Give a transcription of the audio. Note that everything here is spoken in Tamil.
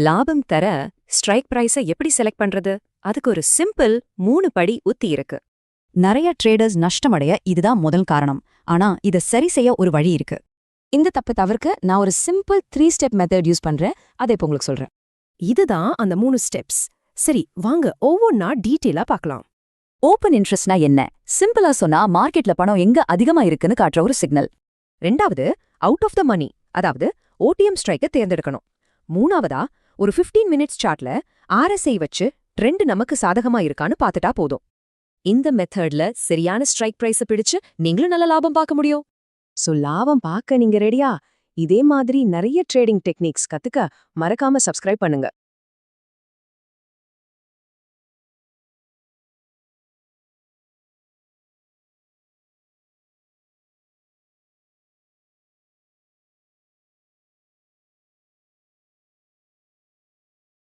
லாபம் தர ஸ்ட்ரைக் பிரைஸை எப்படி செலக்ட் பண்றது? அதுக்கு ஒரு சிம்பிள் 3 படி உத்தி இருக்கு. நிறைய ட்ரேடர்ஸ் நஷ்டமடைய இதுதான் முதல் காரணம். ஆனா இத சரி செய்ய ஒரு வழி இருக்கு. இந்த தப்பு தவிர்க்க நான் ஒரு சிம்பிள் 3 ஸ்டெப் மெத்தட் யூஸ் பண்றேன். அதை இப்போ உங்களுக்கு சொல்றேன். இதுதான் அந்த 3 ஸ்டெப்ஸ். சரி, வாங்க ஒவ்வொன்னா டீட்டெயிலா பார்க்கலாம். ஓப்பன் இன்ட்ரெஸ்ட்னா என்ன? சிம்பிளா சொன்னா மார்க்கெட்ல பணம் எங்க அதிகமா இருக்குன்னு காட்டுற ஒரு சிக்னல். ரெண்டாவது, அவுட் ஆஃப் த மணி, அதாவது ஓடிஎம் ஸ்ட்ரைக்கை தேர்ந்தெடுக்கணும். மூணாவதா, ஒரு 15 மினிட்ஸ் சார்ட்ல RSI வச்சு ட்ரெண்ட் நமக்கு சாதகமா இருக்கான்னு பார்த்துட்டா போதும். இந்த மெத்தட்ல சரியான ஸ்ட்ரைக் பிரைஸை பிடிச்சு நீங்களும் நல்ல லாபம் பார்க்க முடியும். சோ லாபம் பார்க்க நீங்க ரெடியா? இதே மாதிரி நிறைய ட்ரேடிங் டெக்னிக்ஸ் கத்துக்க மறக்காம சப்ஸ்கிரைப் பண்ணுங்க.